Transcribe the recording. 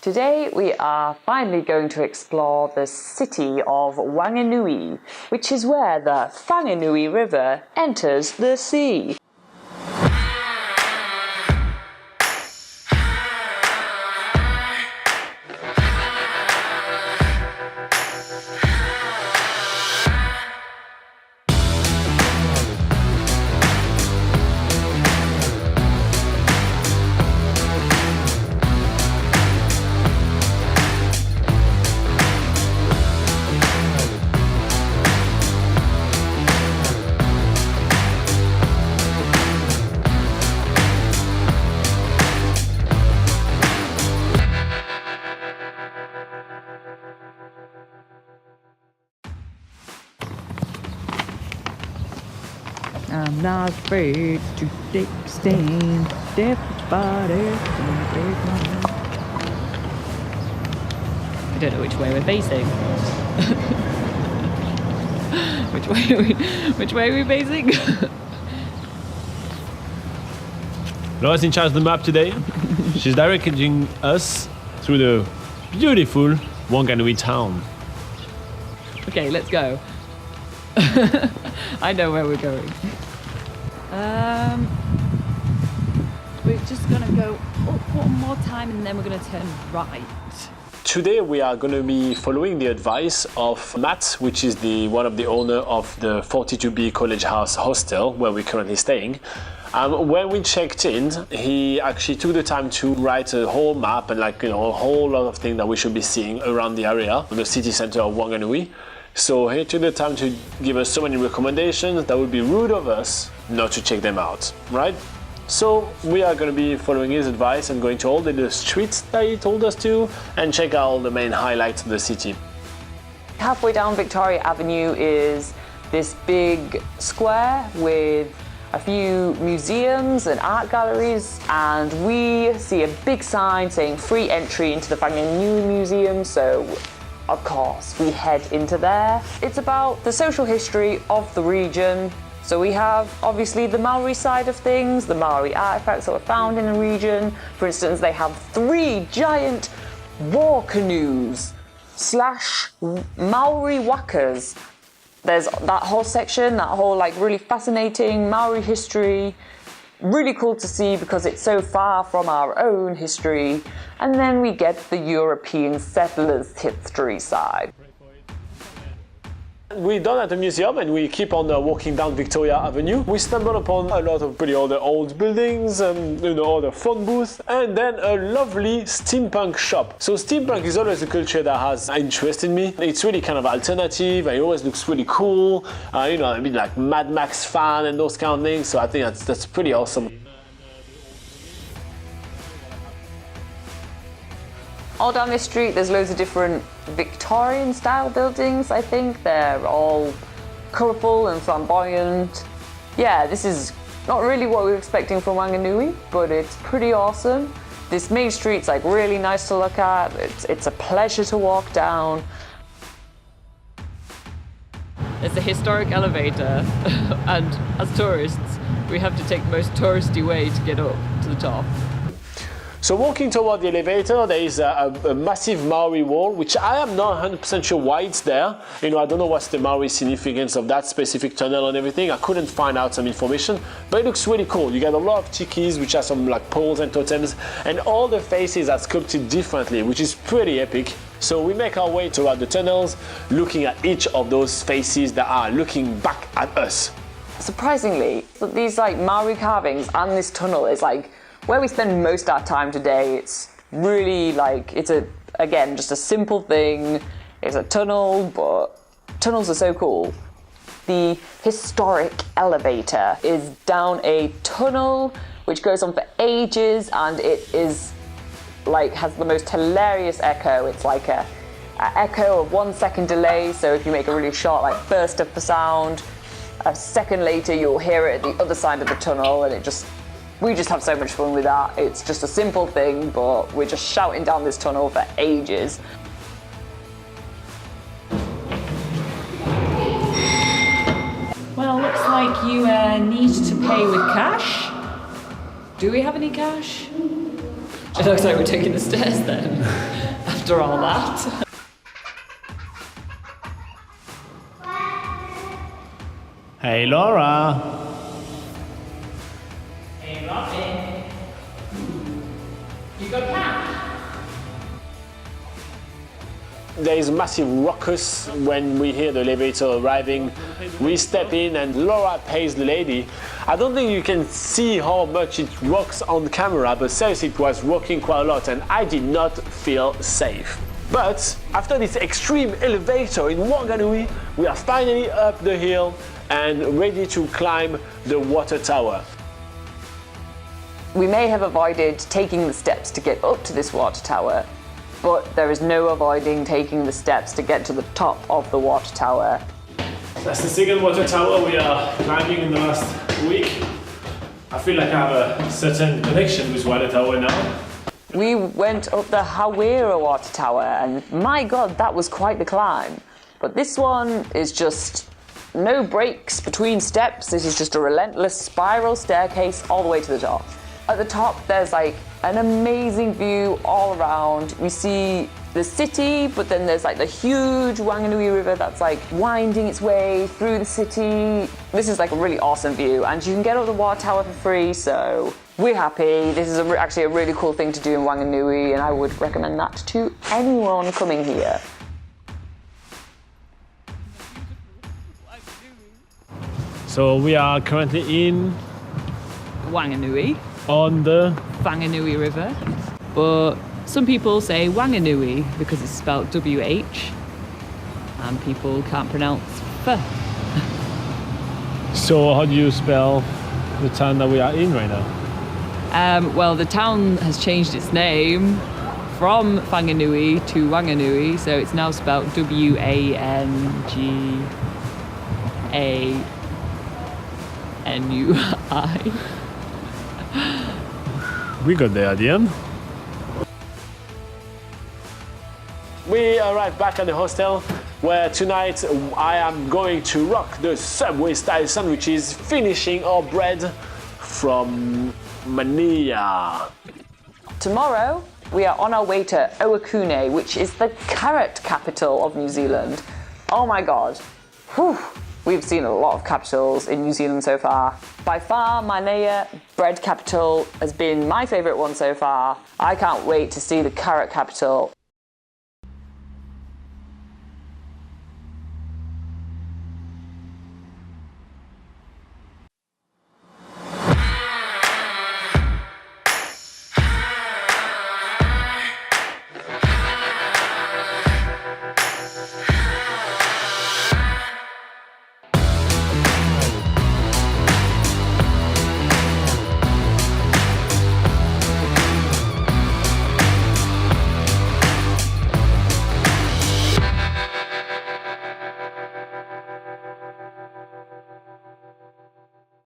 Today we are finally going to explore the city of Wanganui, which is where the Whanganui River enters the sea. I'm not afraid to take a stand. Everybody can take my hand. I don't know which way we're facing. which way are we facing? Laura's in charge of the map today. She's directing us through the beautiful Wanganui town. Okay, let's go. I know where we're going. We're just gonna go up one more time and then we're gonna turn right. Today we are going to be following the advice of Matt, which is one of the owner of the 42B College House hostel where we're currently staying. When we checked in, he actually took the time to write a whole map and a whole lot of things that we should be seeing around the area, the city center of Wanganui. So he took the time to give us so many recommendations that would be rude of us not to check them out, right? So we are going to be following his advice and going to all the streets that he told us to and check out the main highlights of the city. Halfway down Victoria Avenue is this big square with a few museums and art galleries, and we see a big sign saying free entry into the Wanganui Museum, so of course we head into there. It's about the social history of the region. So we have obviously the Maori side of things, the Maori artifacts that were found in the region. For instance, they have 3 giant war canoes / Maori wakas. There's that whole section, that whole really fascinating Maori history. Really cool to see because it's so far from our own history. And then we get the European settlers' history side. We're done at the museum and we keep on walking down Victoria Avenue. We stumble upon a lot of pretty old buildings and other phone booths, and then a lovely steampunk shop. So steampunk is always a culture that has interested me. It's really kind of alternative and it always looks really cool. I'm a bit like Mad Max fan and those kind of things, so I think that's pretty awesome. All down this street, there's loads of different Victorian style buildings, I think. They're all colourful and flamboyant. Yeah, this is not really what we were expecting from Wanganui, but it's pretty awesome. This main street's really nice to look at. It's a pleasure to walk down. There's a historic elevator, and as tourists, we have to take the most touristy way to get up to the top. So walking toward the elevator, there is a massive Maori wall, which I am not 100% sure why it's there. I don't know what's the Maori significance of that specific tunnel and everything. I couldn't find out some information, but it looks really cool. You get a lot of tikis, which are some poles and totems, and all the faces are sculpted differently, which is pretty epic. So we make our way toward the tunnels, looking at each of those faces that are looking back at us. Surprisingly, these Maori carvings and this tunnel is where we spend most of our time today. It's really it's again just a simple thing. It's a tunnel, but tunnels are so cool. The historic elevator is down a tunnel which goes on for ages, and it is has the most hilarious echo. It's an echo of 1 second delay, so if you make a really short burst of the sound, a second later you'll hear it at the other side of the tunnel, and we just have so much fun with that. It's just a simple thing, but we're just shouting down this tunnel for ages. Well, looks like you need to pay with cash. Do we have any cash? It looks like we're taking the stairs then. after all that. Hey Laura! Hey Robin. You got packed? There is massive ruckus when we hear the elevator arriving. We step in and Laura pays the lady. I don't think you can see how much it rocks on camera, but seriously it was rocking quite a lot and I did not feel safe. But after this extreme elevator in Wanganui, we are finally up the hill and ready to climb the water tower. We may have avoided taking the steps to get up to this water tower, but there is no avoiding taking the steps to get to the top of the water tower. That's the second water tower we are climbing in the last week. I feel like I have a certain connection with water tower now. We went up the Hawera water tower and my god, that was quite the climb. But this one is just no breaks between steps. This is just a relentless spiral staircase all the way to the top. At the top, there's like an amazing view all around. We see the city, but then there's like the huge Whanganui River that's like winding its way through the city. This is like a really awesome view, and you can get up the water tower for free, so we're happy. This is actually a really cool thing to do in Wanganui, and I would recommend that to anyone coming here. So we are currently in Wanganui. on the Whanganui River. But some people say Wanganui because it's spelled W-H and people can't pronounce F. So how do you spell the town that we are in right now? Well, the town has changed its name from Whanganui to Wanganui, so it's now spelled W-A-N-G-A-N-U-I. We got there at the end. We arrived back at the hostel where tonight I am going to rock the Subway style sandwiches, finishing our bread from Mania. Tomorrow, we are on our way to Owakune, which is the carrot capital of New Zealand. Oh my god. Whew. We've seen a lot of capitals in New Zealand so far. By far, Mania, bread capital, has been my favourite one so far. I can't wait to see the carrot capital.